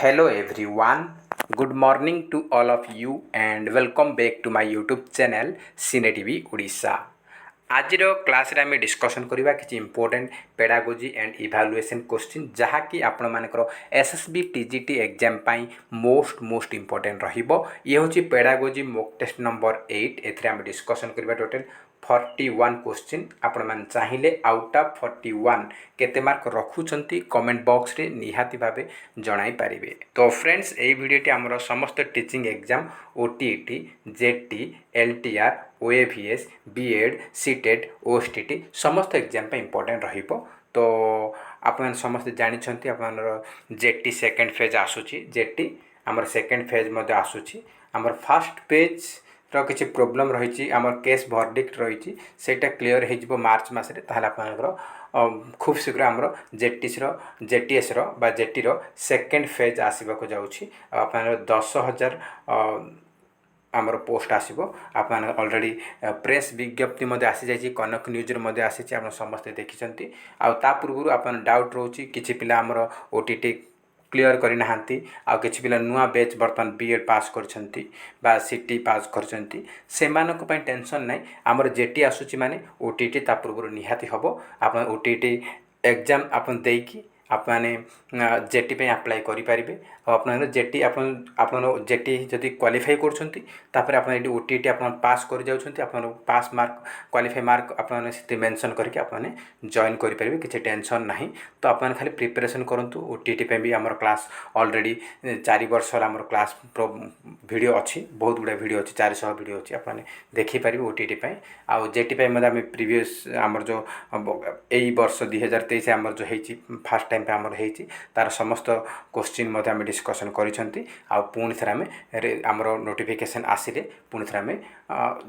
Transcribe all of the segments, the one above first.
Hello everyone, good morning to all of you and welcome back to my YouTube channel Cine TV Odisha. आज class रे आम discussion करवा कि important pedagogy and evaluation question जहाँकि आपण मानकर SSB TGT exam पाई most important रहिबो। ये होची पेडागोजी मॉक टेस्ट नंबर 8 एथरे आम डिस्कसन करवा टोटल 41 क्वेश्चन आपण मान चाहिए आउट ऑफ 41 केते मार्क रखुचंती कमेंट बॉक्स रे निहाती भाबे जणाई पारिबे। तो फ्रेंड्स एई वीडियोटी हमर समस्त teaching exam OTET JT LTR OAVS BEd CTET OSTT समस्त एग्जाम पे इंपोर्टेंट रहिबो। तो आपण समस्त जानिछंती आपण जेटी सेकंड फेज आसुची जेटी हमर सेकंड फेज मध्ये आसुची हमर फर्स्ट पेज किसी प्रोब्लेम रही केस भर्डिक्ट रही सेटा क्लीयर हो मार्च मसरे ताहले आपनकर खूब शीघ्र आमर जेटीएस बा जेटी सेकेंड फेज आसवाक जाऊँगी आप 10,000 आमर पोस्ट आसो आप अलरेडी प्रेस विज्ञप्ति आसी जाइए कनक न्यूज रे आसी आप समस्ते देखी आ पूर्व आप डाउट रोचे किसी पिला आमर ओटीटी क्लियर करना आ किसी पिला नुआ बैच बर्तमान बीएड पास करछंती बा सीटी पास करछंती सेमानक पय टेंशन नाही आमर जेटी आसुची माने ओटीटी ता पूर्व निहाती हबो आप ओटीटी एग्जाम आपन देकी आप जेटी पे अप्लाई करें आप जेटी आप जेटी जदि क्वालिफाई कर ओटीटी आप पास कर जाउछंती आप पास मार्क क्वालिफाई मार्क आप मेंशन करके आप जॉइन करेंगे किसी टेंशन नहीं। तो आप खाली प्रिपरेशन करूँ ओटीटी पे भी आमर क्लास अलरेडी 4 वर्ष आमर क्लास वीडियो अच्छी बहुत गुड़ा वीडियो अच्छी 400 वीडियो अच्छी आप देखिपारे ओटीटी पे आउ जेटी पे आम प्रीवियस आमर जो यही वर्ष 2023 आमर जो है फास्ट टाइम पे आमर होती तार समस्त क्वेश्चन आम डिस्कसन करिसेंती आ पुणी थे आमर नोटिफिकेशन आसिले पुणी थे आम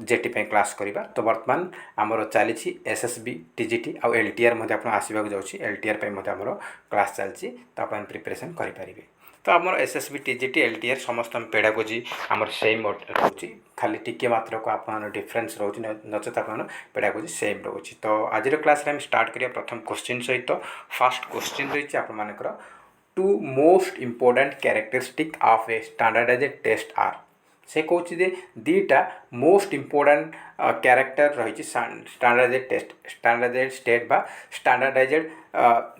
जेटी पे क्लास करवा। तो बर्तमान आमर चली एसएसबी टीजीटी आ एलटीआर आसवाक जाऊँगी एलटीआर पे आमर क्लास चलती तो आप प्रिपरेशन करेंगे। तो आमर एसएसबी टीजीटी एलटीआर समस्त पेडागोजी आमर सेम रोचे खाली टिके मात्र को आप डिफरेन्स रोचे नचेत आप पेडागोजी सेम रोचे। तो आज क्लास रे हम स्टार्ट करिया प्रथम क्वेश्चन सहित फर्स्ट क्वेश्चन रही आप two most important characteristic of a standardized test are से कौच दीटा मोस्ट इंपोर्टेंट कैरेक्टर रही स्टैंडर्डाइज्ड स्टेट बा स्टैंडर्डाइज्ड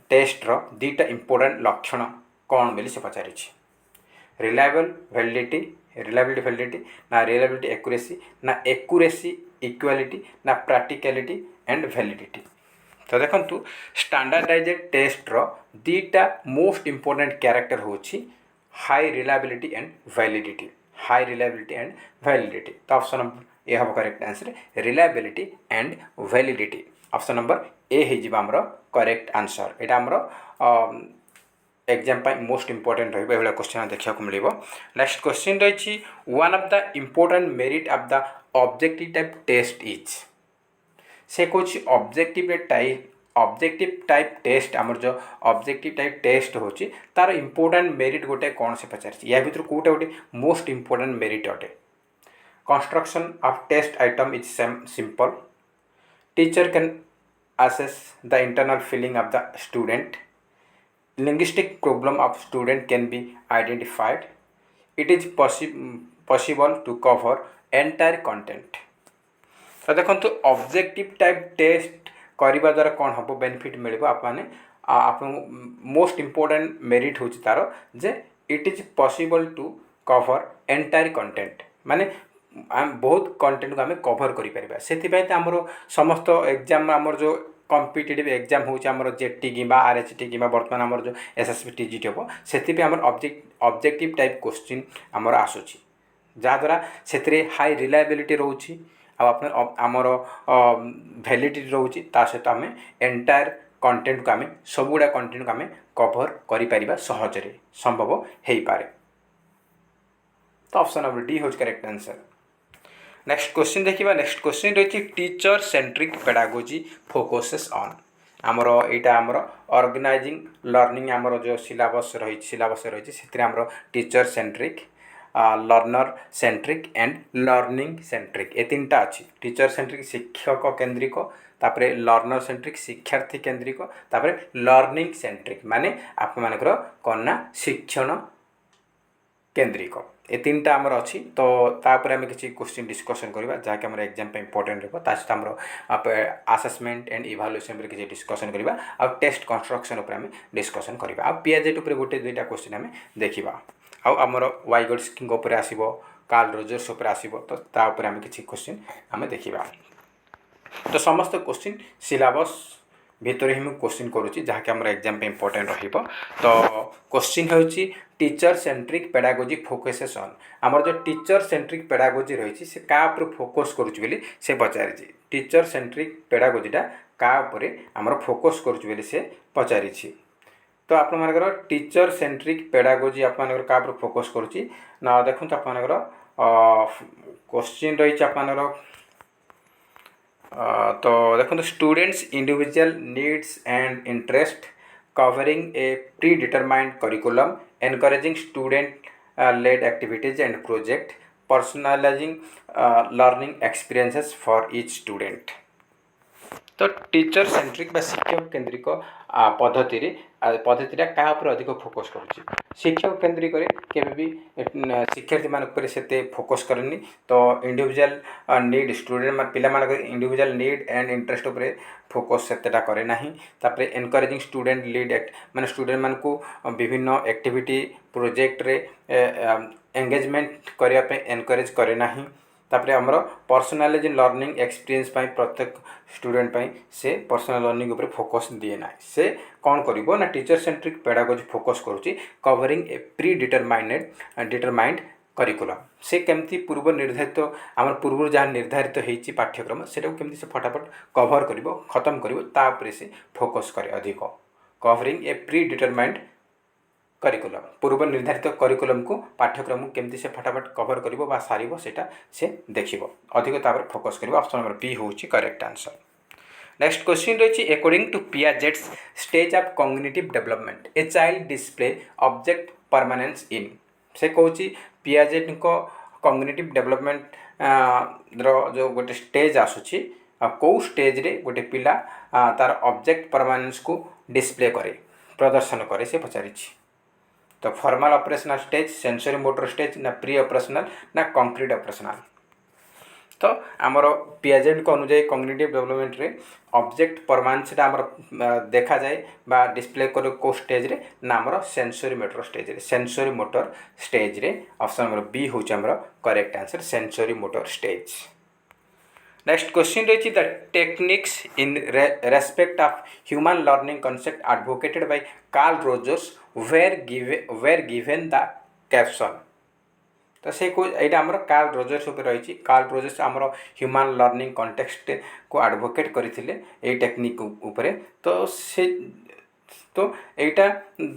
टेस्ट रो दीटा इंपोर्टेंट लक्षण कौन बोली से पचारि रिलायबल वैलिडिटी ना रिलायबिलिटी एक्यूरेसी इक्वालिटी ना प्रैक्टिकलिटी एंड वैलिडिटी। तो देखंतु स्टैंडर्डाइज्ड टेस्ट रो दीटा मोस्ट इंपोर्टेंट कैरेक्टर होची हाई रिलायबिलिटी एंड वैलिडिटी तो ऑप्शन नंबर ए हम correct answer reliability and validity option number ए हो आमर करेक्ट आंसर एटा आमर एग्जाम पाई मोस्ट इंपोर्टेंट रही क्वेश्चन देखा मिल। नेक्स्ट क्वेश्चन रही one of the important merit of the objective type test is से कौच ऑब्जेक्टिव टाइप टेस्ट आमर जो ऑब्जेक्टिव टाइप टेस्ट होची तार इंपोर्टेंट मेरिट गोटे कौन से पचार या भर कौटे गोटे मोस्ट इंपोर्टेंट मेरिट अटे। Construction of test item is simple teacher can assess the internal feeling of the student linguistic problem of student can be identified it is possible to cover entire content। तो देखो objective type test करने द्वारा कौन हम benefit मिल आप most important merit हूँ तार जे it is possible to cover entire content माने बहुत कंटेंट को आम कवर करें से आमर समस्त एग्जाम आमर जो कॉम्पिटिटिव एग्जाम होमर जेटी कि आरएचटी कि बर्तमान आमर जो एसएसबी टीजीटी हम से आमर ऑब्जेक्टिव टाइप क्वेश्चन आमर आसूची जहाँद्वारा से हाई रिलायबिलिटी रोची आमर वैलिडिटी रोची सहित आम एंटायर कंटेंट को आम सबुड़ा कंटेंट को आम कवर कर सहजरे संभव हो पारे। तो ऑप्शन नंबर डी हूँ करेक्ट आंसर। नेक्स्ट क्वेश्चन देखिए नेक्स्ट क्वेश्चन रही teacher centric pedagogy focuses on आमर यहाँ आमर ऑर्गेनाइजिंग लर्निंग आमर जो सिलेबस रही से आमर teacher centric learner centric and learning centric ये तीन टा अच्छी टीचर सेंट्रिक शिक्षक केंद्रिक तापरे लर्नर सेंट्रिक शिक्षार्थी केंद्रिक तापरे लर्निंग सेंट्रिक माने आप मानकर कौन ना शिक्षण केन्द्रिक ए तीन टा आमर अच्छी तो तापर आम किसी क्वेश्चन डिस्कसन करवा जहाँकि आम एग्जाम इंपोर्टेंट रहा आमर आसेसमेंट एंड इवालुएसन किसी डिस्कसन करवा आ टेस्ट कंस्ट्रक्शन आम डिस्कसन करवा आ पियाजेट उपर गोटे दुईटा क्वेश्चन आम देखा आमर वाइगोड्स्की उपर आसो कार्ल रोजर्स उपर आसो तो तापर आम किसी क्वेश्चन आम देखा तो समस्त क्वेश्चन सिलेबस भितर ही मुझे क्वेश्चन करुँची जहाँकि आम एग्जाम इंपोर्टेंट रहिबो तो क्वेश्चन होची teacher centric pedagogy focuses on आमर जो टीचर सेंट्रिक पेडागोजी रही से क्या उपर फोकस करुँच बोली से पचारि टीचर सेंट्रिक पेडागोजीटा क्या उपर आमर फोकस करुँच बोली से पचारि तो आप टीचर सेंट्रिक पेडागोजी आप क्या उपर फोकस करुँची ना देखो आप क्वेश्चन रही आप तो देखो students individual needs and interest covering a predetermined curriculum encouraging student led activities and project personalizing learning experiences for each student तो टीचर सेंट्रिक बा शिक्षक केन्द्रिक पद्धति पद्धतिटा क्या अधिक फोकस करुँची शिक्षक केन्द्रिक केवे भी शिक्षार्थी मान से फोकस करेनि तो इंडिविजुअल नीड स्टूडेंट पिला इंडिविजुअल नीड एंड इंटरेस्ट उपर फोकस सेतेटा करे नाही तापरे एनकरेजिंग स्टूडेंट लीड माने स्टूडेंट मान को विभिन्न एक्टिविटी प्रोजेक्ट रे एंगेजमेंट करने पे एनकरेज करे नाही तापरे हमरो पर्सनलाइज लर्निंग एक्सपीरियंस पाई प्रत्येक स्टूडेंट पाई से पर्सनल लर्निंग उपर फोकस दिए ना से कौन करिवो ना टीचर सेंट्रिक पेडागोजी फोकस करुँची covering a predetermined curriculum से केमती पूर्व निर्धारित आम पूर्व जहाँ निर्धारित होती पाठ्यक्रम से केमती से फटाफट कभर करिवो खत्म करिवो ता उपरे से फोकस करे अधिक covering a predetermined curriculum पूर्व निर्धारित करिकुलम को पाठ्यक्रम को केमती से फटाफट कवर करिवो बा सारिवो सेटा से देखिवो अधिक तापर फोकस करिवो ऑप्शन नंबर बी होची करेक्ट आंसर नेक्स्ट क्वेश्चन रही according to Piaget's stage of cognitive development a child display object permanence in से कहूँ पियाजेट को कॉग्निटिव डेवलपमेंट जो गोटे स्टेज आसूची कौ स्टेज रे गोटे पिला तार ऑब्जेक्ट परमानेंस को डिस्प्ले करे प्रदर्शन करे से पचारि तो formal operational stage sensory motor stage ना प्री ऑपरेशनल ना कंक्रीट ऑपरेशनल तो आमर पियाजेट को अनुजाई कॉग्निटिव डेवलपमेंट रे ऑब्जेक्ट परमानेंस आमर देखा जाए बा डिस्प्ले कर को स्टेज रे ना आमर सेंसरी मोटर स्टेज रे ऑप्शन नंबर बी होची आमर correct answer sensory motor stage next question रही the techniques in respect of human learning concept advocated by Carl Rogers were given the caption तो से यहाँ आमर कार्ल रोजर्स उपर रही कार्ल रोजर्स आमर ह्यूमन लर्निंग कॉन्टेक्स्ट को एडवोकेट करथिले ए टेक्निक उपरे तो से तो यहाँ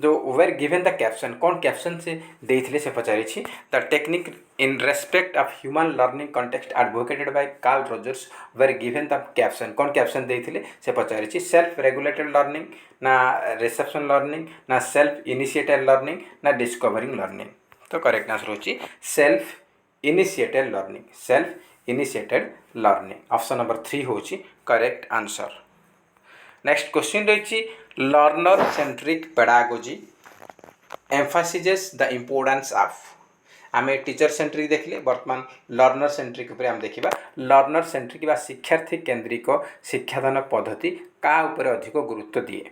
जो वेर गिवेन द कैप्शन कौन कैप्शन से देथिले से पचारि the technique in respect of human learning context advocated by Carl Rogers were given the caption कौन कैप्शन देथिले से पचारि सेल्फ रेगुलेटेड लर्निंग ना रिसेप्शन लर्निंग ना सेल्फ इनिशिएटेड लर्निंग ना डिस्कवरिंग लर्निंग तो करेक्ट आंसर होची self initiated learning option number 3 होची करेक्ट आंसर नेक्स्ट क्वेश्चन रही learner centric pedagogy emphasises the importance of आम टीचर सेंट्रिक देखले वर्तमान लर्नर सेंट्रिक उपर आम देखा लर्नर सेंट्रिक बा शिक्षार्थी केन्द्रिक शिक्षादान पद्धति का उपर अधिक गुरुत्व दिए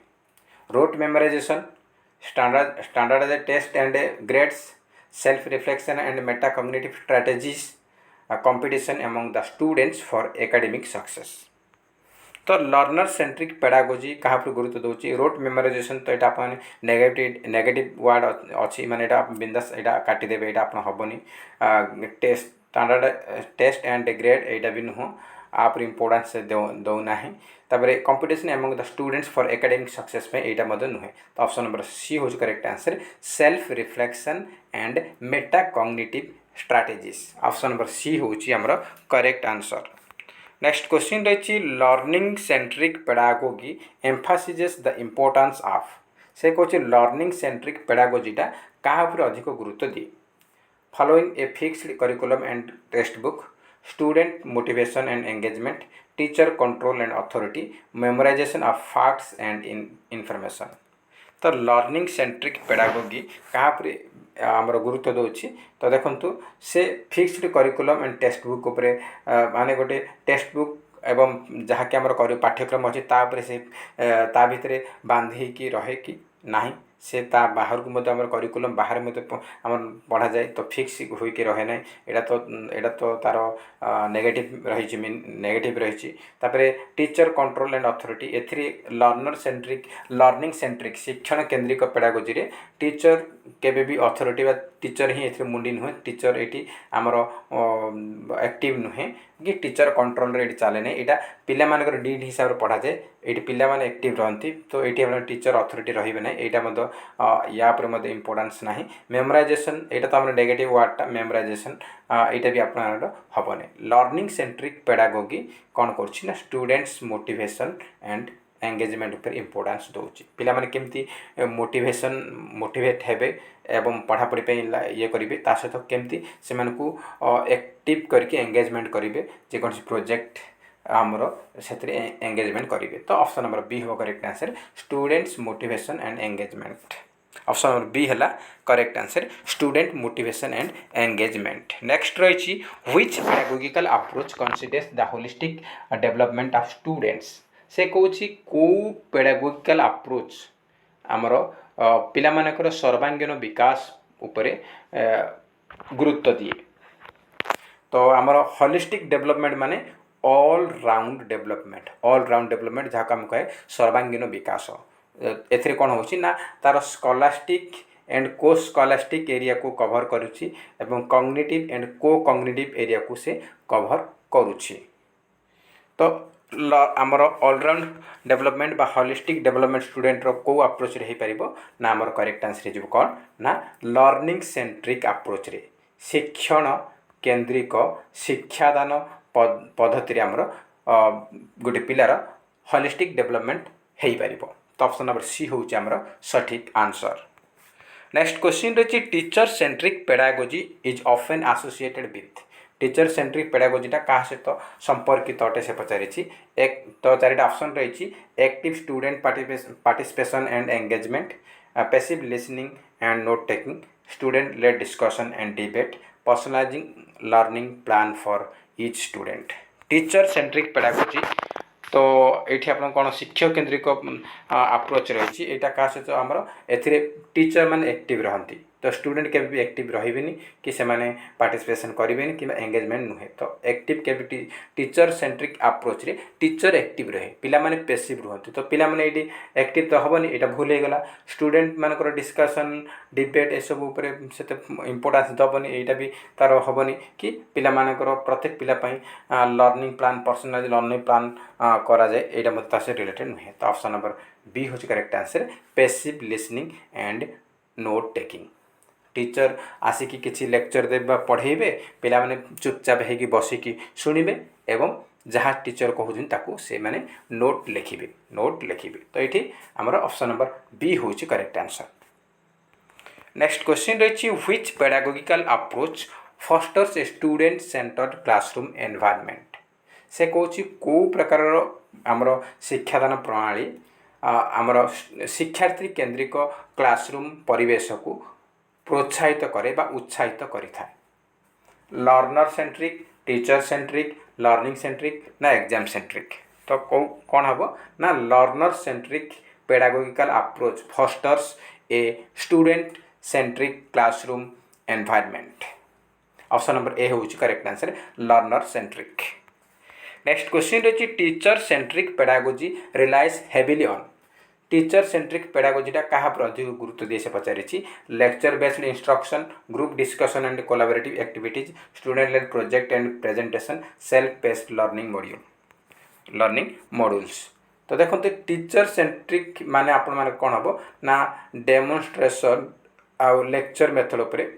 rote memorization standardized test and grades self reflection and Meta cognitive strategies competition among the students for academic success तो लर्नर सेंट्रिक पेडागोजी क्या गुरुत्व दूसरी रोट मेमोराइजेशन तो यहाँ नेगेटिव वर्ड अच्छी माने बिंदास यहाँ काटिदेवे यहाँ आप हेनी test standard test and grade यहाँ भी नुह आप इम्पोर्टेंस दौना तापर competition among the students for academic success में यहाँ नुहे तो ऑप्शन नंबर सी हो correct answer self reflection and Meta cognitive strategies option number C होची हमर करेक्ट आंसर नेक्स्ट क्वेश्चन रही learning centric pedagogy emphasises the importance of से कहूँ लर्निंग सेंट्रिक पेडागोजीटा क्या अधिक गुरुत्व दिए following a fixed curriculum and text book student motivation and engagement teacher control and authority memorisation of facts and information तो learning centric pedagogy क्या आमर गुरुत्व दूसरी तो देखु से fixed curriculum and text book उपरे माने गोटे टेक्स्ट बुक एवं जहाँकि आम पाठ्यक्रम अच्छी से ता भितर बांधी की रहे कि नहीं से ता बाहर को मत आम करिकुलम बाहर मत आम पढ़ा जाए तो फिक्स होइके रहे ना एटा तो तार नेगेटिव रही मीन नेगेटिव रही तापर टीचर कंट्रोल एंड अथॉरिटी एथि लर्नर सेंट्रिक लर्निंग सेंट्रिक शिक्षण केन्द्रिक पेडागोजी रे टीचर केबे भी अथॉरिटी बा टीचर ही एथि मुंडी नुहे टीचर एटी आमर एक्टिव नुहे कि टीचर कंट्रोल रे चले ना यहाँ पिला मानकर डीड हिसाब से पढ़ा जाए ये पिला माने एक्टिव रहती तो ये टीचर अथॉरिटी रही ना यहाँ या पर इम्पोर्टेंस ना मेमोराइजेशन यहाँ तो आम नेगेटिव वार्डटा मेमोराइजेशन यहाँ भी आप हेनी लर्निंग सेंट्रिक पेडागोगी कौन कर स्टूडेंट्स मोटिवेशन एंड एंगेजमेंट उपर इम्पोर्टेंस दूसरी पिला माने केमती मोटिवेशन मोटिवेट हेबे एवं पढ़ापढ़ी ये करेंगे ता सहित केमती से एक्टिव करके एंगेजमेंट करेंगे जेकोसी प्रोजेक्ट आमर से एंगेजमेंट करेंगे तो ऑप्शन नंबर बी हो correct answer students motivation and engagement option number B है correct answer student motivation and engagement next रही which pedagogical approach considers the holistic development of students से कौन कौ पेडागोजिकल अप्रोच आमर पिला मानकर सर्वांगीन विकास उपरे गुरुत्व दिए तो आमर होलिस्टिक डेवलपमेंट माने ऑल राउंड डेवलपमेंट जहाँ आम कहे सर्वांगीन विकास एथि कौन हो तार स्कॉलास्टिक एंड को स्कॉलास्टिक एरिया को कवर करुच्ची एवं कॉग्निटिव एंड को कॉग्निटिव एरिया को से कवर करुच्ची तो आमर ऑलराउंड डेवलपमेंट बा होलिस्टिक डेवलपमेंट स्टूडेंट रो को अप्रोच रे पारिबो ना आमर करेक्ट आंसर हो कौन ना लर्निंग सेंट्रिक अप्रोच रे शिक्षण केन्द्रिक शिक्षादान पद्धति आमर गोटे पिलार होलिस्टिक डेवलपमेंट हो पार तो ऑप्शन नंबर सी हूँ आमर सठिक आंसर नेक्स्ट क्वेश्चन रही teacher centric pedagogy is often associated with teacher centric पेडागोजीटा क्या सहित संपर्कित अटे से पचारि एक तो चारिटा ऑप्शन रही active student participation and engagement passive listening and note taking student led discussion and debate personalizing learning plan for each student teacher centric pedagogy तो ये आप कौन शिक्षक केन्द्रिक अप्रोच रही यहाँ क्या सहित आमर ए टीचर मैंने एक्टिव रहती तो स्टूडेंट के भी एक्टिव रही कि से पार्टिसिपेशन करेंगे कि एंगेजमेंट नुहे तो एक्टिव के टीचर सेंट्रिक अप्रोच रे टीचर एक्टिव रहे पिला माने पेसिव रुहंती तो पिला माने ये एक्टिव तो हेनी यहाँ भूल हो गला स्टूडेंट मानकर डिस्कसन डिबेट ए सब उपरे से इम्पोर्टेंस दबनी यहाँ भी तार हेनी कि पिला मानकर प्रत्येक पिलापाई learning plan personalise learning plan करा जाए यहाँ मतलब से रिलेटेड नुहे तो ऑप्शन नंबर बी हूँ correct answer passive listening and note taking teacher आसिकी किसी लेक्चर देवा पढ़ेबे पिला माने चुपचाप होगी बसिकी शुणिबे एवं जहाँ टीचर कहूँ से माने नोट लिखिबे तो ये आमर ऑप्शन नंबर बी हूँ करेक्ट आंसर नेक्स्ट क्वेश्चन रही which pedagogical approach fosters a student centred classroom environment से कौच कौ प्रकार आमर शिक्षादान प्रणाली आमर शिक्षार्थी केन्द्रिक क्लासरूम परिवेश को प्रोत्साहित करे बा उत्साहित करि थाए learner centric teacher centric learning centric ना एग्जाम सेंट्रिक तो कौन हम ना learner centric pedagogical approach fosters a student centric classroom environment option number A हूँ correct answer learner centric next question रही teacher centric pedagogy relies heavily on teacher centric पेडागोजीटा क्या पर अधिक गुरुत्व दिए से पचारि lecture based instruction group discussion and collaborative activities student led project and presentation self based learning modules तो देखो टीचर सेंट्रिक माने आपण माने कौन हम ना डेमोन्स्ट्रेशन आउ लेक्चर मेथड उपरे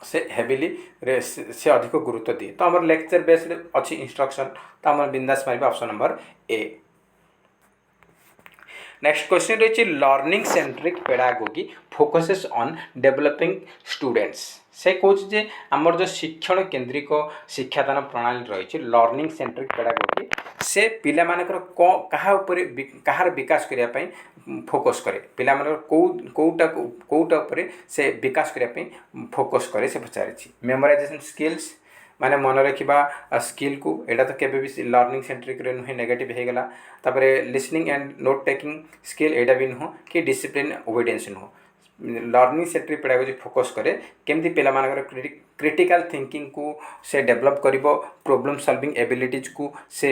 से हेविली से अधिक गुरुत्व दिए तो आम लेक्चर बेस्ड अच्छी इंस्ट्रक्शन तो आम बिंदास मारे option number A next question रही learning centric pedagogy focuses on developing students से कौच जे आमर जो शिक्षण केन्द्रिक शिक्षादान प्रणाली रही लर्निंग सेंट्रिक पेडागोगी से पिला मानकर कहा ऊपर कहार विकास करिया पई फोकस करे पिला मानकर कोउटा ऊपर से विकास करिया पई फोकस करे से पचारिछि मेमोराइजेशन स्किल्स माने मन रखा स्किल को एटा तो केबे भी लर्निंग सेंट्रिक रे नुहे नेगेटिव हो गला तापर listening and note taking skill एटा भी नुह कि डिसिप्लिन ओबीडियंस नुह लर्निंग सेंट्रिक पेडागोजी फोकस करे केमती पिला मानकर क्रिटिकल थिंकिंग को से डेवलप करिवो प्रॉब्लम सॉल्विंग एबिलिटीज को से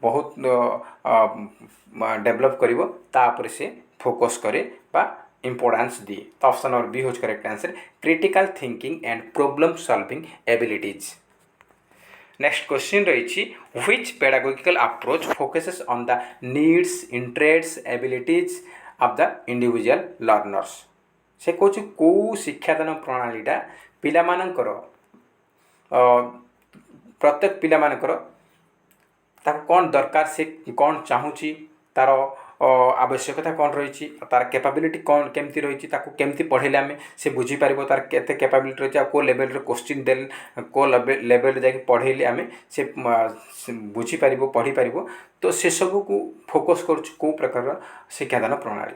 बहुत डेवलप करिवो तापर से फोकस करे बा इंपोर्टेंस दिए तो ऑप्शन नंबर बी होज correct answer critical thinking and problem solving abilities. Next question रही which pedagogical approach focuses on the needs interest abilities of the individual learners से कौच कौ शिक्षादान प्रणालीटा पिला मानकर प्रत्येक पिला मानकर कौन दरकार से कौन चाहूँगी तार आवश्यकता कौन रही तार कैपेबिलिटी कौन केमती रही केमती पढ़ेले आम से बुझीपार तार केते कैपेबिलिटी रही को लेवल रे क्वेश्चन देल को लेवल जाके पढ़ेले आम से बुझीपार पढ़ी पार तो से सब को फोकस करो प्रकार शिक्षादान प्रणाली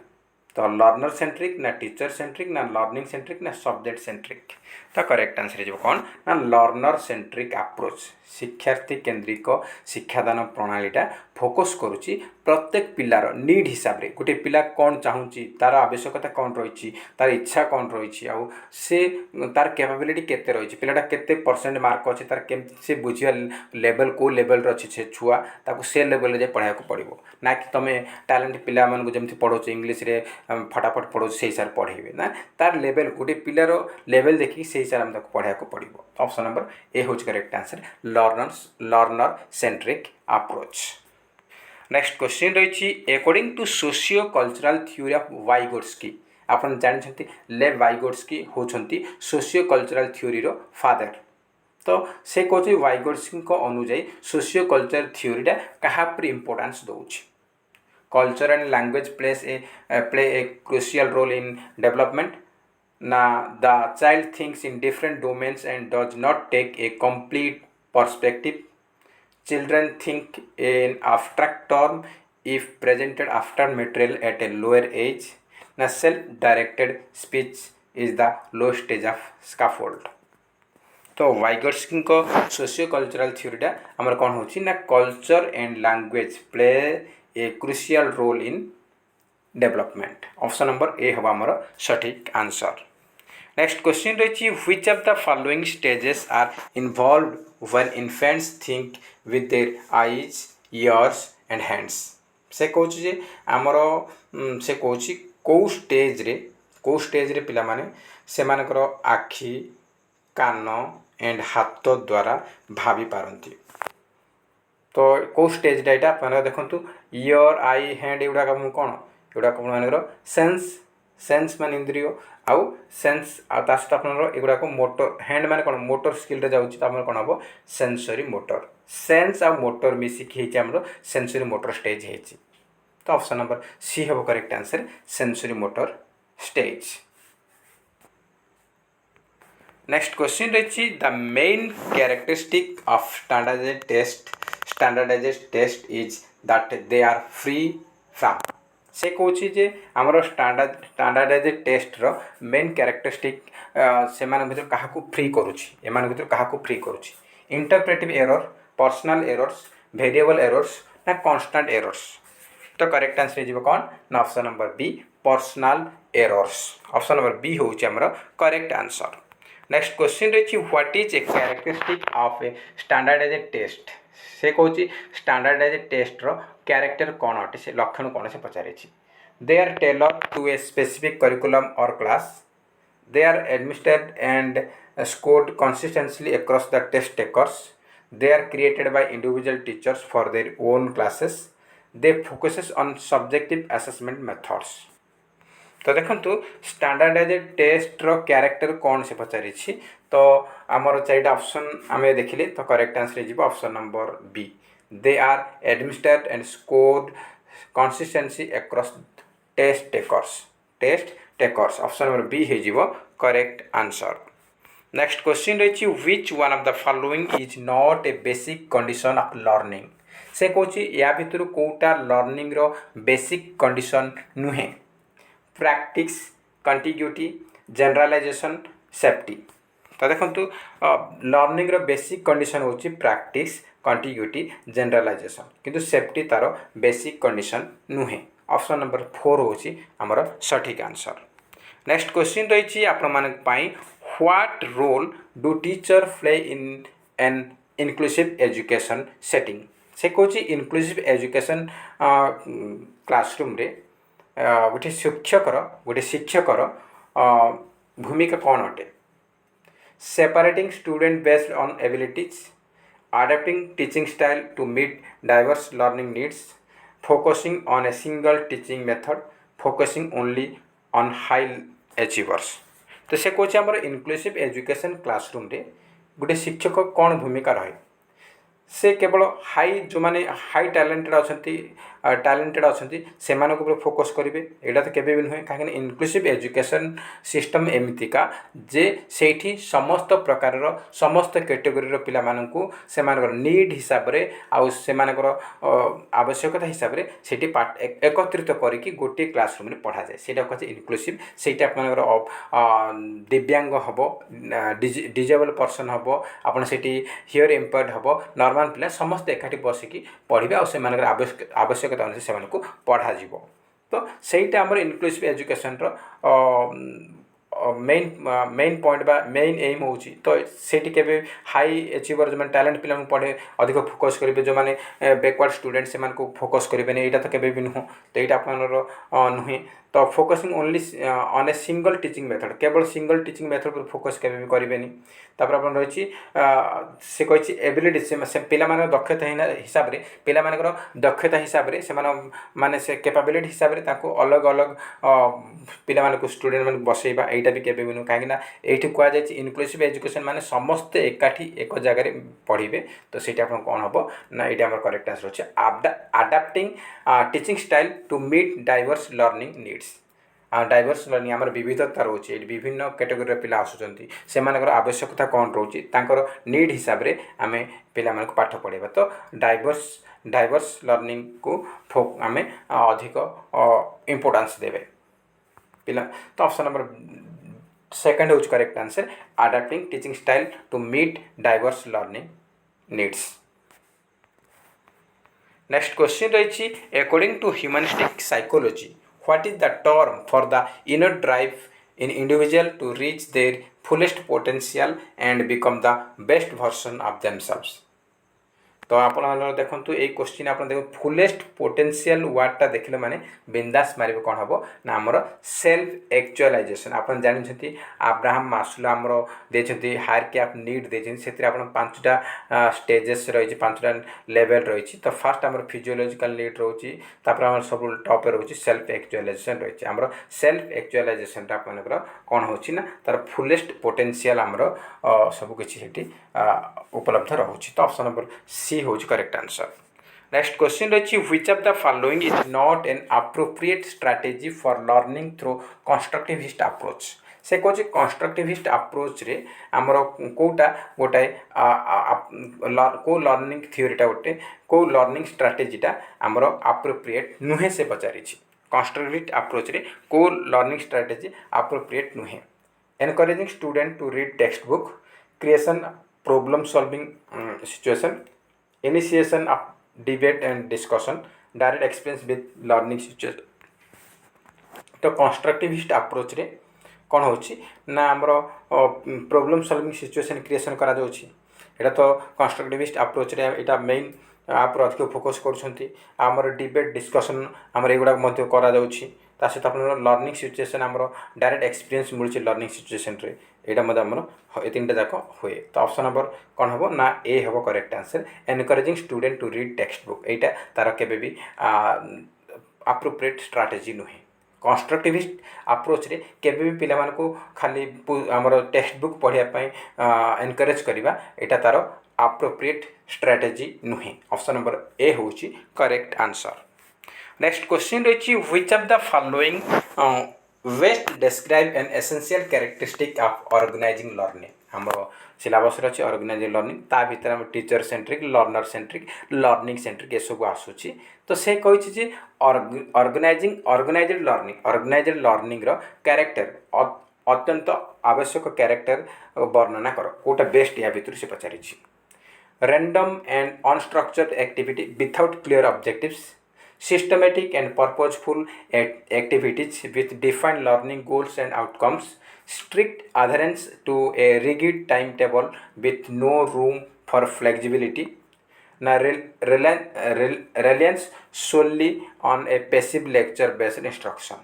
तो लर्नर सेंट्रिक ना टीचर सेंट्रिक ना लर्निंग सेंट्रिक ना सब्जेक्ट सेंट्रिक तो करेक्ट आंसर हो कौन ना लर्नर सेंट्रिक अप्रोच शिक्षार्थी केन्द्रिक शिक्षादान प्रणालीटा फोकस करुच्ची प्रत्येक पिलार नीड हिसाब रे गोटे पिला कौन चाहूँगी तार आवश्यकता कौन रही तार इच्छा कौन रही आउ से तार कैपेबिलिटी केते रही पिलाटा केते परसेंट मार्क अच्छे तार केमती से बुझिया लेवल को लेवल अच्छी से छुआ ताको से लेवल जाए पढ़ाया पड़ो ना कि तुम टैलेंट पिला मानक जमी पढ़ाच इंग्लीश रे फटाफट पढ़ो से हिसाब से पढ़ेबे ना तार लेवल गोटे पिलार लेवल देखिए से हिसाब से पढ़ाया पड़ो ऑप्शन नंबर ए हूँ correct answer learner centric approach. Next question रही according to socio cultural theory of Vygotsky आपन जानते लेव वाइगोट्स्की होती सोशियो कल्चरल थ्योरी रो फादर तो से कहते वाइगोट्स्की अनुजाई सोशियो कल्चरल थ्योरीटा क्या इंपोर्टेंस दौर culture and language play a crucial role in development ना the child thinks in different domains and does not take a complete perspective children think in abstract term if presented after material at a lower age na self directed speech is the low stage of scaffold तो वाइगोट्स्की को socio cultural थ्योरीटा आमर कौन होची ना culture and language play a crucial role in development option number A हम आमर सठिक answer. Next question रही which of the following stages are involved when infants think with their eyes, ears and hands से कहूँ जे आमर से कहूँ कौ स्टेज रे पिला माने से मानकर आखि कान एंड हाथ द्वारा भावी पारती तो कौ स्टेज डाटा मैंने देखु इयर आई हैंड एगुड़ा कौन एगुड़ा मानकर सेंस मान इंद्रिय आउ सेंस आ सहित आप एगुड़ाक मोटर हैंड माने कौन मोटर स्किल जाऊँगी तो कौन हम सेंसरी मोटर सेंस आ मोटर मिसिकी आमर सेंसरी मोटर स्टेज है तो ऑप्शन नंबर सी हम correct answer sensory motor stage. Next question रही the main characteristic of standardised test is that they are free from से कहूँ जे आमर स्टैंडर्डाइज्ड टेस्ट रो मेन कैरेक्टरिस्टिक से भर क्या फ्री करुँची एम भर क्या फ्री करुँची interpretive error personal errors variable errors ना कांस्टेंट एरर्स तो करेक्ट आंसर हो कौन ना option number B personal errors option number B हूँ आमर करेक्ट आंसर। नेक्स्ट क्वेश्चन रही what is a characteristic of a standardized test से कहूँ स्टैंडर्डाइज्ड टेस्ट रो कैरेक्टर कौन अटे से लक्षण कौन से पचारे they are tailored to a specific curriculum और class they are administered and scored consistently across the test takers they are created by individual teachers for their own classes they focuses on subjective assessment methods तो देखु standardised test रो character कौन से पचारि तो आमर चारिटा option आम देखिले तो करेक्ट आंसर हो option number B they are administered and scored consistency across test takers option number B हो करेक्ट आंसर। नेक्स्ट क्वेश्चन रही which one of the following is not a basic condition of learning से कौच या भितर कौटा learning रो basic condition नुहे practice contiguity generalization safety तो देखो लर्निंग रो बेसिक कंडीशन होची प्रैक्टिस कंटिग्यूटी जनरलाइजेशन किंतु सेफ्टी तार बेसिक कंडीशन नुहे ऑप्शन नंबर 4 होची हमर सठिक आंसर नेक्स्ट क्वेश्चन रही what role do teacher play in an inclusive education setting से कौच इनक्लूसिव एजुकेशन क्लासरूम रे गोटे शिक्षकर भूमिका कौन अटे separating student based on abilities adapting teaching style to meet diverse learning needs focusing on a single teaching method focusing only on high achievers तो से कौच आमर इनक्लूसिव एजुकेशन क्लासरूम रे गोटे शिक्षक कौन भूमिका रहे से केवल हाई जो माने हाई टैलेंटेड अच्छा से फोकस करेंगे यहाँ तो केवे भी नुहे कहीं इनक्लूसिव एजुकेशन सिस्टम एमतीका जे सेठी समस्त प्रकार समस्त कैटेगोरी पिला मानकु से नीड हिसाब से आउ आवश्यकता हिसाब से एकत्रित करके गोटे क्लासरूम में पढ़ा जाए से कहे इनक्लूसिव से दिव्यांग हम डिजेबल पर्सन हम आपड़ से हियर इम्पेयर्ड हम नॉर्मल पिला समस्त एकाठी बसिकी पढ़े और आवश्यकता अनुसार से पढ़ा जीवो तो सहीटा आमर इनक्लूसिव एजुकेशन मेन पॉइंट बा मेन एम हो तो सेठी केबे हाई अचीवर जो टैलेंट पिला पढ़े अधिक फोकस करेंगे जो मैंने बैकवर्ड स्टूडेंट से फोकस करेंगे यहाँ तो केबे भी नुह तो यहाँ आप नुहे तो focusing only on a single teaching method केवल सिंगल टीचिंग मेथड पर फोकस केबे भी करेंगे तापर आप रही से कही एबिलिटी से पिला दक्षता हिसाब से पिला दक्षता हिसाब से माने से कैपेबिलिटी हिसाब से अलग अलग पिला स्टूडेंट मान बसैबा यहाँ भी केबे भी नुह कहीं ये कहुई इनक्लूसिव एजुकेशन माने समस्ते एकाठी एक जगह पढ़े तो सीटा आप कौन हम ना ये आम करेक्ट आंसर अच्छे adapting teaching style to meet diverse learning needs diverse learning आमर विविधता रोचे विभिन्न कैटेगोरी पिला आसुचंती से आवश्यकता कौन रोचे तांकर नीड हिसाब से आम पिला पाठ पढ़ेबा तो डाइवर्स लर्निंग को आम अधिक इम्पोर्टेंस देवे पिला तो ऑप्शन नंबर सेकंड होच correct answer adapting teaching style to meet diverse learning needs next question रही according to humanistic psychology what is the term for the inner drive in individual to reach their fullest potential and become the best version of themselves तो आप देखो ये question आप देखो fullest potential वार्डटा देखले माने बिंदास मारे कौन हम ना आमर सेल्फ एक्चुअलाइजेशन आप जानते अब्राहम मास्लो आमर देते हायरकी ऑफ नीड देते से पांचटा स्टेजेस रही पांचटा लेवल रही तो फास्ट आमर फिजियोलॉजिकल नीड रोची आम सब टॉप रोची सेल्फ एक्चुअलाइजेशन रही आमर सेल्फ एक्चुअलाइजेशन आपंकर कौन होची ना तार फुलेस्ट पोटेंशियल आमर सबकि उपलब्ध रोचे तो ऑप्शन नंबर सी होज करेक्ट आंसर नेक्स्ट क्वेश्चन रही which of the following is not an appropriate strategy for learning through constructivist approach से कहे कंस्ट्रक्टिविस्ट अप्रोच रे आमर कोटा गोटाए को लर्निंग थ्योरीटा गोटे को लर्निंग स्ट्रैटेजीटा आमर अप्रोप्रिएट नुहे से पचारि कंस्ट्रक्टिविस्ट अप्रोच रे को लर्निंग स्ट्रैटेजी अप्रोप्रिएट नुहे encouraging student to read textbook creation problem solving situation initiation of debate and discussion direct experience with learning situation तो कंस्ट्रक्टिविस्ट अप्रोच रे कौन होची ना आमर प्रॉब्लम सॉल्विंग सिचुएशन क्रिएशन करा जाउची एटा तो कंस्ट्रक्टिविस्ट अप्रोच रे एटा मेन आप अधिक फोकस करछंती आमर डिबेट डिस्कशन आमर एगुडा मध्य करा जाउची ता सहित आप लर्निंग सिचुएशन आमर डायरेक्ट एक्सपीरियंस मिलूँ लर्निंग सिचुएशन रे यहाँ मत आमर ये तीन जाक हुए तो ऑप्शन नंबर कौन हम ना ए हम correct answer encouraging student to read textbook यहाँ तार के भी अप्रोप्रिएट स्ट्रैटेजी नुहे कंस्ट्रक्टिविस्ट अप्रोच रे केबे भी पिला मानको खाली आमर टेक्स्ट बुक पढ़ाई एनकरेज करवा यहाँ तार अप्रोप्रिएट स्ट्रैटेजी नुहे ऑप्शन नंबर ए होची करेक्ट आंसर नेक्स्ट क्वेश्चन रही which of the following best describe an essential characteristic of organizing learning हमर सिलेबस अच्छे ऑर्गेनाइजिंग लर्निंग ता भीतर हम teacher centric learner centric learning centric ये सब आसूची तो से कही जे ऑर्गेनाइज्ड लर्निंग रो कैरेक्टर अत्यंत आवश्यक कैरेक्टर वर्णना कर कोटा बेस्ट या भितर से पचारि random and unstructured activity without clear objectives, systematic and purposeful activities with defined learning goals and outcomes, strict adherence to a rigid timetable with no room for flexibility, na reliance solely on a passive lecture based instruction.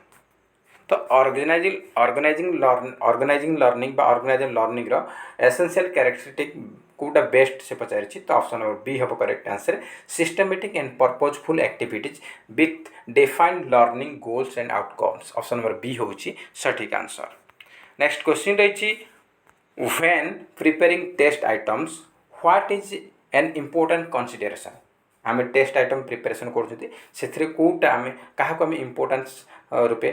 तो organizing learning बा organizing learning रो essential characteristic कोटा best से पचारि तो option number B हम correct answer systematic and purposeful activities with defined learning goals and outcomes option number B होची सठिक आंसर नेक्स्ट क्वेश्चन रही when preparing test items what is an important consideration आम test item preparation कर कौटा आम क्या importance रूपे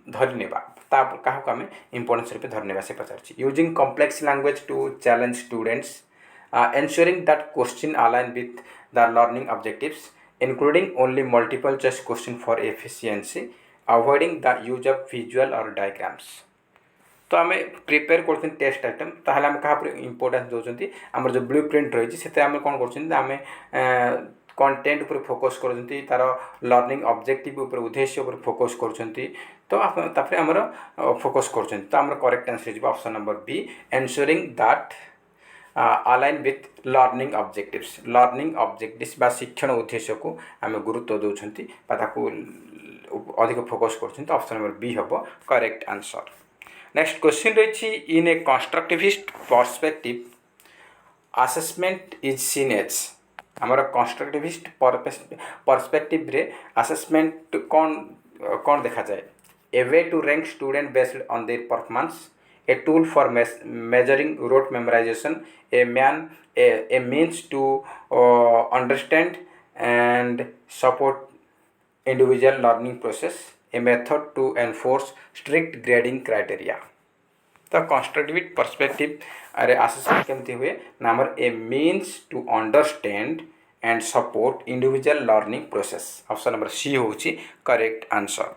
धरी क्या आम इम्पोर्टान्स रूपे धरने से पचार using complex language to challenge students ensuring that question align with the learning objectives including only multiple choice question for efficiency avoiding the use of visual और डायग्राम्स तो आम प्रिपेयर कर टेस्ट आइटम ताहले आम क्या इम्पोर्टेंस दौरान आम जो ब्लू प्रिंट रही है आम कौन कर कंटेंट उपर फोकस कर तार लर्निंग ऑब्जेक्टिव उपर उद्देश्य उपर फोकस कर तो आमर फोकस कर तो आम करेक्ट आंसर हो option number B ensuring that align with learning objectives बा शिक्षण उद्देश्य को आम गुरुत्व दौरान अधिक फोकस कर ऑप्शन नंबर बी हम करेक्ट आंसर नेक्स्ट क्वेश्चन रही in a constructivist perspective assessment is seen as आमर कंस्ट्रक्टिविस्ट पर्सपेक्टिव रे असेसमेंट कौन कौन देखा जाए a way to rank student based on their performance a tool for measuring rote memorization a means to understand and support individual learning process a method to enforce strict grading criteria तो constructive perspective अरे assessment केमती हुए ना हमर ए means to understand and support individual learning process option number C होची correct answer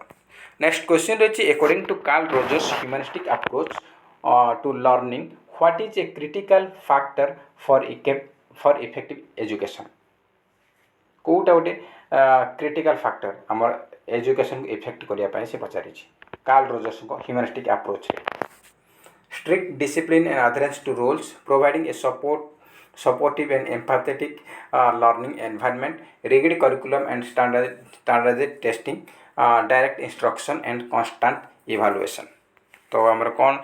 next question रही according to Carl Rogers humanistic approach to learning what is a critical factor for effective education कौटा गोटे critical factor आमर education को effect करने से पचारि Carl Rogers को humanistic approach strict discipline and adherence to rules providing a supportive and empathetic learning environment rigid curriculum and standardized testing direct instruction and constant evaluation तो आमर कौन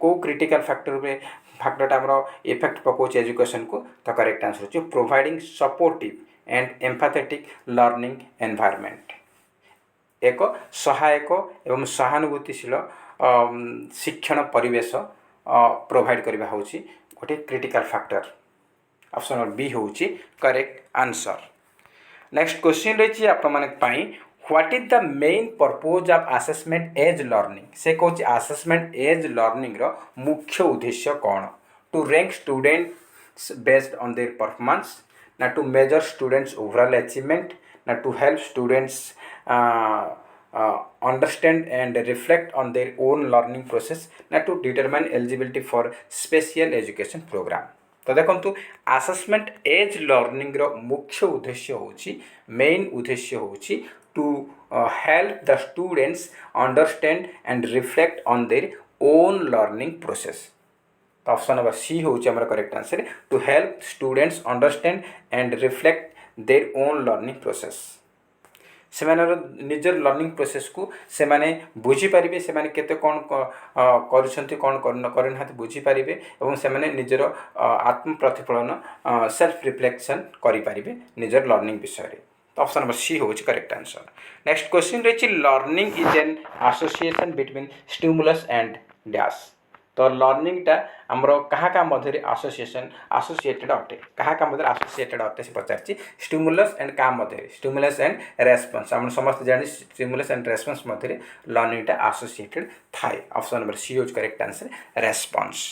को क्रिटिकल फैक्टर आमर इफेक्ट पकाउछ एजुकेशन को तो correct answer हो providing supportive and empathetic learning environment एक सहायक एवं सहानुभूतिशील शिक्षण परिवेश प्रोवाइड करबा होची गोटे critical factor option number B होची करेक्ट आंसर नेक्स्ट क्वेश्चन रही आपमनपाई what is the main purpose of assessment as learning से कहूँ असेसमेंट एज लर्निंग रो मुख्य उद्देश्य कौन to rank students based on their performance ना to measure students overall achievement ना to help students understand and reflect on their own learning process ना to determine eligibility for special education program तो देखो assessment as learning रो मुख्य उद्देश्य होची main उद्देश्य होची to help the students understand and reflect on their own learning process तो ऑप्शन नंबर सी होची हमर correct answer to help students understand and reflect their own learning process से निजर लर्निंग प्रोसेस को से माने बुझी पारिबे से माने केते कौन करूछंती कौन करना बुझी पारिबे एवं से माने निजर आत्म प्रतिफलन सेल्फ रिफ्लेक्शन करि पारिबे निजर लर्निंग विषय रे तो ऑप्शन नंबर सी होची करेक्ट आंसर नेक्स्ट क्वेश्चन रही learning is an association between stimulus and dash तो लर्निंगटा आमर क्या मध्य आसोसिएटेड अटे क्या मध्य आसोसिएटेड अटे से पचार स्टिमुलस एंड क्या मध्य स्टिमुलस एंड रेस्पन्स आम समस्त जानी स्टिमुलस एंड रेस्पन्स मध्य लर्निंगटा आसोसिएटेड थाए option number C is correct answer response.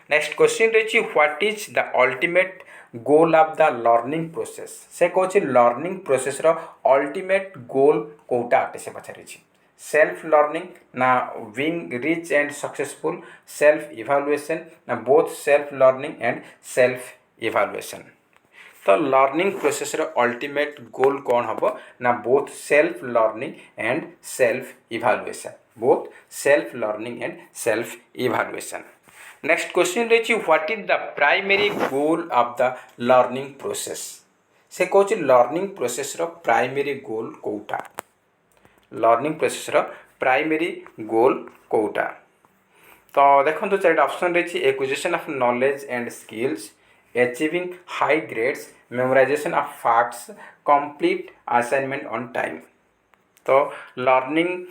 Next question रही what is the ultimate goal of the learning process से कौन लर्निंग प्रोसेस रो अल्टीमेट गोल कोटा अटे से पचारि सेल्फ लर्निंग ना being rich and successful self evaluation ना both self learning and self evaluation. तो लर्निंग प्रोसेस रो अल्टीमेट गोल कौन हम ना both self learning and self evaluation both self learning and self evaluation. Next question रही what is the primary goal of the learning process से कौन learning process रो primary goal कोटा learning process रो primary goal कोटा। तो देखो चार ऑप्शन रही acquisition of knowledge and skills achieving high grades memorization of facts complete assignment on time. तो लर्निंग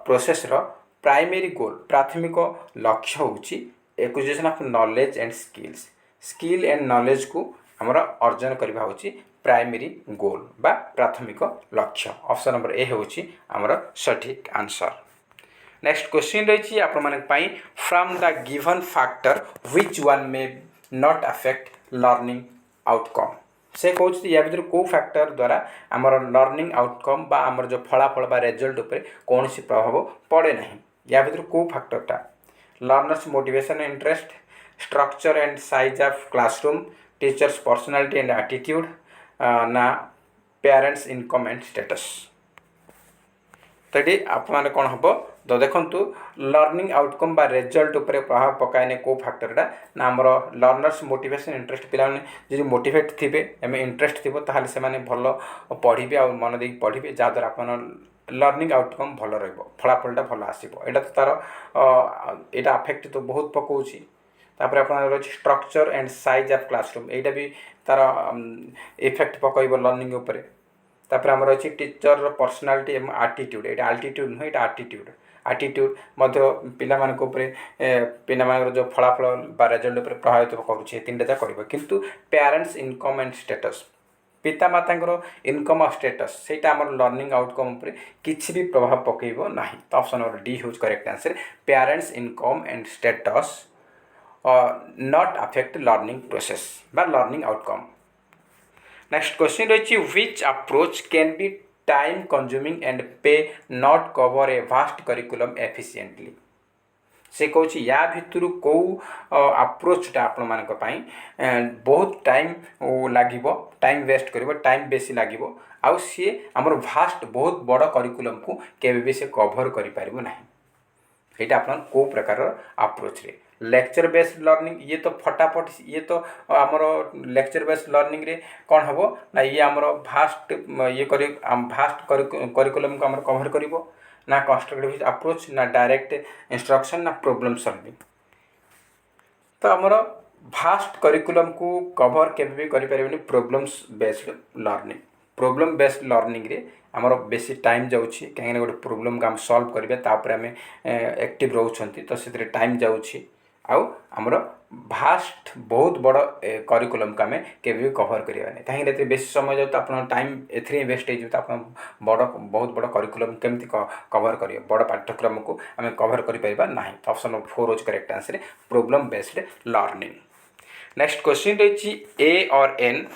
प्रोसेस रो प्राइमरी गोल प्राथमिक लक्ष्य होची acquisition of knowledge and skills skill and knowledge को आमर अर्जन करवा होची प्राइमरी गोल बा प्राथमिक लक्ष्य ऑप्शन नंबर ए होची आमर सठिक आंसर। नेक्स्ट क्वेश्चन रही आपण from the given factor which one may not affect learning outcome से कौन या भर कौ फैक्टर द्वारा आमर लर्निंग आउटकम बा आमर जो फलाफल बा रिजल्ट उपर कौन सी प्रभाव पड़े ना या भर कौ फैक्टरटा learners motivation interest structure and size of classroom teachers personality and attitude ना पेरेंट्स इनकम एंड स्टेटस। तो ये आप कौन हम तो देखु लर्निंग आउटकम बा रिजल्ट उपर प्रभाव पकाने कौ फैक्टरटा ना आमर लर्नर्स मोटिवेशन इंटरेस्ट पे जो मोटिवेट थे एम इंटरेस्ट थी ताहले से भल पढ़े आ मन दे पढ़े जहाँद्वारा आप लर्निंग आउटकम भल रलाफलटा भल आसो यहाँ तो तार यहाँ अफेक्ट तो बहुत पकाउची तापर आप structure and size of classroom यहाँ भी तार इफेक्ट पकईब लर्निंग उपर तापर आमर अच्छी टीचर पर्सनालिटी एवं आटीट्यूड यहाँ आल्टीट्यूड नुह यहाँ आटीट्यूड आटीट्यूड पिला जो फलाफल बा रिजल्ट उपर प्रभावित करुँचे तीन टा कर किंतु पेरेंट्स इनकम एंड स्टेटस पिता माता इनकम और स्टेटस से लर्निंग आउटकम उपर किसी भी प्रभाव पकेब ना। तो ऑप्शन नंबर डी हूँ correct answer parents income and status not affect learning process बा लर्निंग आउटकम। नेक्स्ट क्वेश्चन रही which approach can be time consuming and may not cover a vast curriculum efficiently से कौन या भितर कौ अप्रोचटा आपण मान बहुत टाइम लगे टाइम वेस्ट कर टाइम बेसी लगे आउ सी आमर भास्ट बहुत बड़ करिकुलम को केबे भी से कभर करें यहाँ आप कौ प्रकार अप्रोच रे लेक्चर बेस्ड लर्निंग ये तो फटाफट ये तो आमर लेक्चर बेस्ड लर्निंग रे कौन हम ना ये आमर भास्ट ये भास्ट करिकुलम को आमर कभर करिवो ना कंस्ट्रक्टिव अप्रोच ना डायरेक्ट इंस्ट्रक्शन ना प्रॉब्लम सॉल्विंग। तो आमर भास्ट करिकुलम को कभर केबे भी करि परिबनी problems based learning problem based learning रे आमर बेसी टाइम जाउछि कहीं गोटे प्रोब्लेम को आम सॉल्व करिबे तापर आम एक्टिव रहउछंती तो से टाइम जाउछि आउ आमर भास्ट बहुत बड़ करिकुलम को आम केबे भी कभर करिबा नै कहीं बेसी समय जाउ तो आपन टाइम एथरे वेस्ट हो तो आपन बड़ बहुत बड़ करिकुलम केमती कभर करियो बड़ पाठ्यक्रम को आम कभर करि परिबा नाही। तो option number 4 is correct answer problem based learning. Next question रही a or an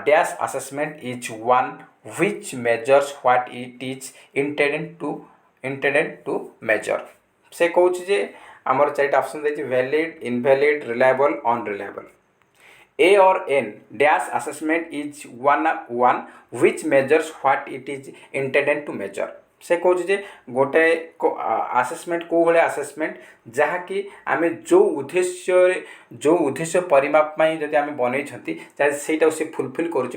dash assessment is one which measures what it is intended to measure से कौन जे आमर चार ऑप्शन देखिए valid invalid reliable unreliable a or an dash assessment is one which measures what it is intended to measure से कौन जे गोटे assessment कौ भाया आसेसमेंट जहाँकि आम जो उद्देश्य परिमाप जदि आम बनई से फुलफिल करुँच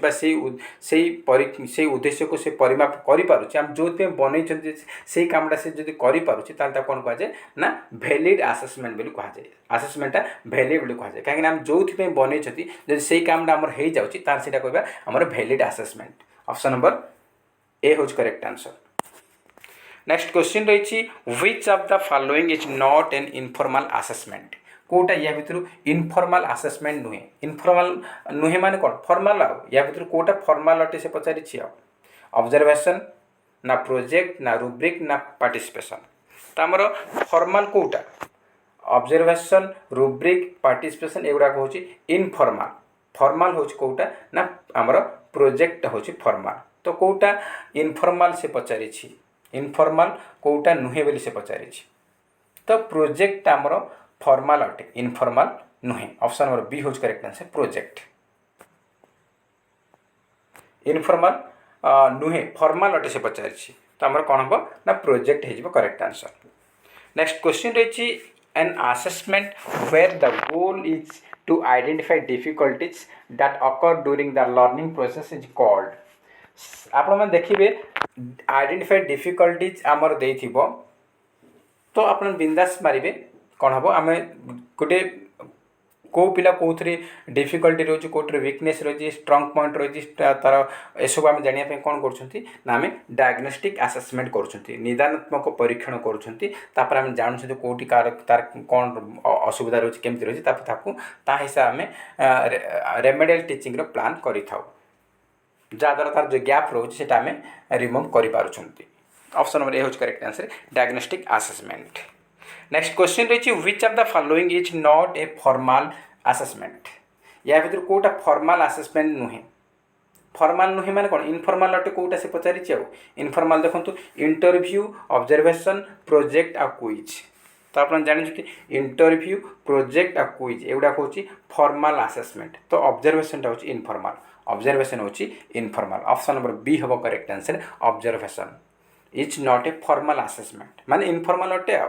से उद्देश्य को से परिमाप करें आम जो बनई से कामटा से जब करें कौन कहुए ना वैलिड आसेसमेंट बोली कहुए आसेसमेंटा वैलिड बोली कहुए कहीं आम जो बनई जब से कामटा आमर हो जाऊँगी कहवा आमर valid assessment option number A हूँ करेक्ट आंसर। नेक्स्ट क्वेश्चन रही which of the following is not an informal assessment कोटा या भितर इनफॉर्मल असेसमेंट नुहे इनफॉर्मल नुहे माने कौन फॉर्मल आ या भितर कोटा फॉर्मल अटे से पचारि ऑब्जर्वेशन ना प्रोजेक्ट ना रूब्रिक ना पार्टिसिपेशन तो आमर फॉर्मल कोटा ऑब्जर्वेशन रूब्रिक पार्टिसिपेशन एगुड़ा हूँ इनफॉर्मल फॉर्मल हूँ कोटा ना आमर प्रोजेक्ट हूँ फॉर्मल तो कोटा इनफॉर्मल से पचारि इनफॉर्मल कोटा नुहे बोली से पचारि तो प्रोजेक्ट आमर फॉर्मल अटे इनफॉर्मल नुहे ऑप्शन नंबर बी हूँ करेक्ट आंसर प्रोजेक्ट इनफॉर्मल नुहे फॉर्मल अटे से पचारि तो आमर कौन हम ना प्रोजेक्ट हो करेक्ट आंसर नेक्स्ट क्वेश्चन रही an assessment where the goal is to identify difficulties that occur during the learning process is called आपण मैंने देखिए आइडेंटिफाई डिफिकल्टीज आमर देइथिबो तो आपण बिंदास मारिबे कौन हम आम गोटे को पिला कौन डिफिकल्टी रही कौटे वीकनेस रही स्ट्रंग पॉइंट रही तार एसबू आम जानापी कौन कर डायग्नोस्टिक आसेसमेंट कर निदानात्मक परीक्षण कर आम जानूँ कौटी तार कौन असुविधा रही केमती रही हिसाब आम रेमेडियल टीचिंग प्लान करें जहाँद्वारा तार जो गैप रोचे आम रिमूव कर ऑप्शन नंबर ए हूँ correct answer diagnostic assessment next question रही which of the following is not a formal assessment या भर कोटा फॉर्मल असेसमेंट नुहे फॉर्मल नुहे माने कौन इनफॉर्मल अटे कोटा से पचारि इनफॉर्मल देखो इंटरव्यू ऑब्जर्वेशन प्रोजेक्ट आ क्विज तो आप जानते इंटरव्यू प्रोजेक्ट आ क्विज एगुड़ा हूँ फॉर्मल असेसमेंट तो ऑब्जर्वेशन हूँ इनफॉर्मल ऑब्जर्वेशन हूँ इनफॉर्मल ऑप्शन नंबर बी हम correct answer observation is not a formal assessment माने इनफॉर्मल अटे आ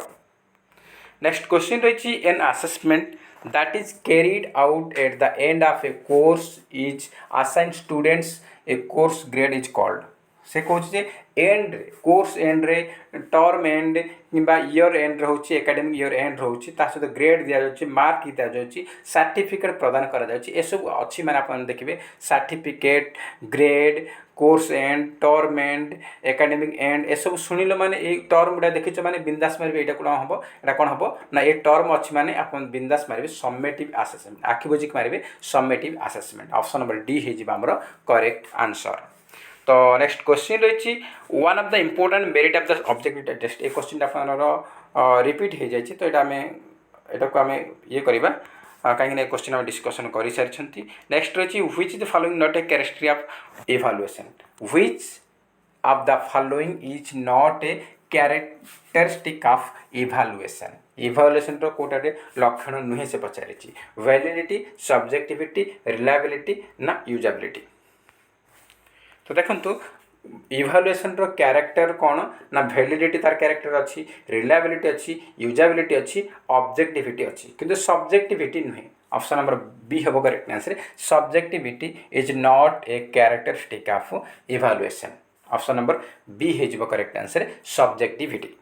नेक्स्ट क्वेश्चन रही an assessment that is carried out at the end of a course is assigned students a course grade is called से कौन and course and रे term and किंबा year and रोचे academic year and रोचे सहित grade दि जाऊँगी mark दि जाऊँगी certificate प्रदान करसबू अच्छी मैंने आप देखिए certificate grade course end term end academic end एसबू शुणिल मैंने ये टर्म गुड़ा देखीच मैंने बिंदास मारे यहाँ कौन हम यहाँ कौन हम ना ये टर्म अच्छी मैंने आप बिंदास मारे सम्मेटिव आसेसमेंट आखि बुझिक मारे summative assessment option number D हो करेक्ट आंसर तो नेक्स्ट क्वेश्चन रही one of the important merit of the objective test ये क्वेश्चन आप रिपीट हो जाए तो यहाँ को आम ये करवा कहीं क्वेश्चन आम डिस्कसन कर सारी नेक्स्ट रही which the following not a characteristic of evaluation which of the following is not a characteristic of evaluation evaluation कोटे लक्षण नुहे से पचारि वैलिडिटी सब्जेक्टिविटी रिलायबिलिटी ना यूजेबिलिटी तो देखो इवैल्यूएशन रो कैरेक्टर कौन ना वैलिडिटी तार कैरेक्टर अच्छी रिलायबिलिटी अच्छी यूजेबिलिटी अच्छी ऑब्जेक्टिविटी अच्छी किंतु सब्जेक्टिविटी नुहे ऑप्शन नंबर बी हम correct answer subjectivity is not a characteristic of evaluation option number B हो करेक्ट आंसर सब्जेक्टिविटी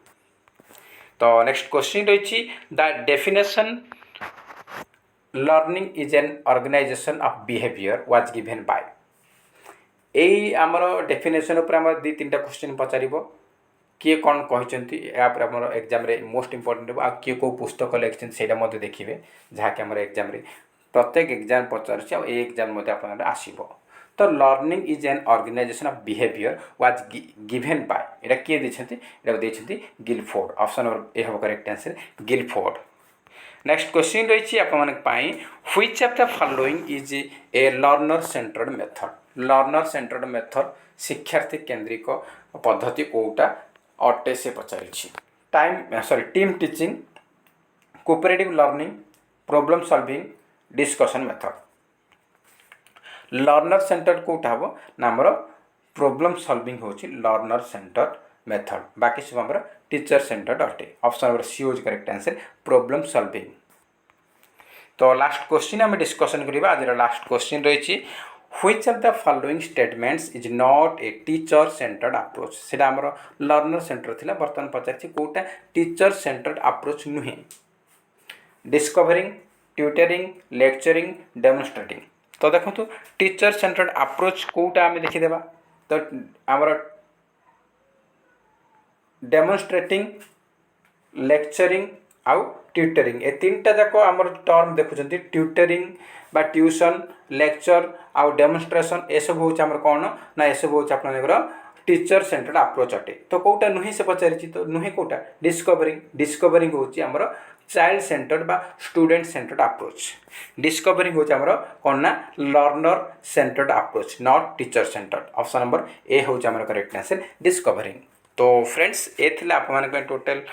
तो नेक्स्ट क्वेश्चन रही the definition learning is an organization of behaviour was given by यही आमर definition उपर आम दी तीन question पचार किए कौन कहते आम एग्जाम मोस्ट इंपोर्टेंट आ किए कौ पुस्तक लिखिं से देखिए जहाँकि आम एग्जाम प्रत्येक एग्जाम पचार एग्जाम आप आसो तो learning is an organization of behaviour was given by यहाँ किए देखते गिलफोर्ड ऑप्शन नंबर ए हम correct answer Guilford next question रही आपाई which of the following is a learner centred method learner centred method शिक्षार्थी केन्द्रिक पद्धति कोटा अटे से पचारि team teaching cooperative learning problem solving discussion method learner centred कोटा हम नामर प्रॉब्लम सॉल्विंग होची लर्नर सेंटर्ड मेथड बाकी सब आम टीचर सेंटर्ड अटे ऑप्शन नंबर सी होज करेक्ट आंसर प्रॉब्लम सॉल्विंग तो लास्ट क्वेश्चन आम डिस्कसन करवा आज लास्ट क्वेश्चन रही which of the following statements is not a teacher centred approach से लर्नर सेंटर थिला बर्तमान पचार कोटा टीचर सेंटर्ड अप्रोच नुहे डिस्कवरिंग ट्यूटरिंग लेक्चरिंग डेमोन्स्ट्रेटिंग तो देखो टीचर सेंटर्ड अप्रोच कोटा आम देखीदे तो आमर डेमोन्स्ट्रेटिंग लेक्चरिंग आउ ट्यूटरिंग ए तीनटा जाक आमर टर्म देखुं ट्यूटरिंग बा ट्यूशन लेक्चर आउ डेमोन्स्ट्रेशन ए सब हूँ आमर कौन ना ए सब हूँ आपंकर टीचर सेंटर्ड अप्रोच अटे तो कौटा नुहे से पचारि तो नुहे कौटा डिस्कवरिंग हूँ आमर चाइल्ड सेंटर्ड बा स्टूडेंट सेंटर्ड अप्रोच डिस्कवरिंग हूँ आमर कौन ना learner centred approach not teacher centred option number A हूँ आमर करेक्ट आंसर डिस्कवरिंग। तो फ्रेंड्स ए थिला आप टोटल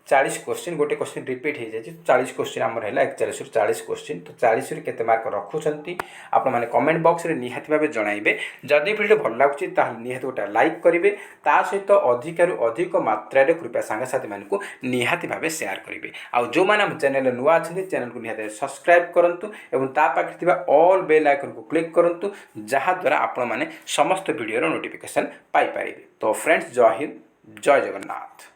40 क्वेश्चन गोटे क्वेश्चन रिपीट हो जाए 40 क्वेश्चन आमर है 41 रु 40 क्वेश्चन तो 40 रु केते मार्क रखुंट आप मैंने कमेंट बॉक्स रे निहाती भाव जनइबे जदि वीडियो भल लगुच निहाती गोटे लाइक करेंगे ता सहित अधिकु अधिक मात्रा कृपया सांगसाथी मानक निहाती भाव सेयार करेंगे आउ जो मैंने चैनल नुआ अच्छे चैनल को निहाती सब्सक्राइब करूँ और ता पाखे ऑल बेल आइकन को क्लिक करूँ जहाद्वारा आपण मैंने समस्त वीडियो नोटिफिकेशन पाइपर। तो फ्रेंड्स जय हिंद जय जगन्नाथ।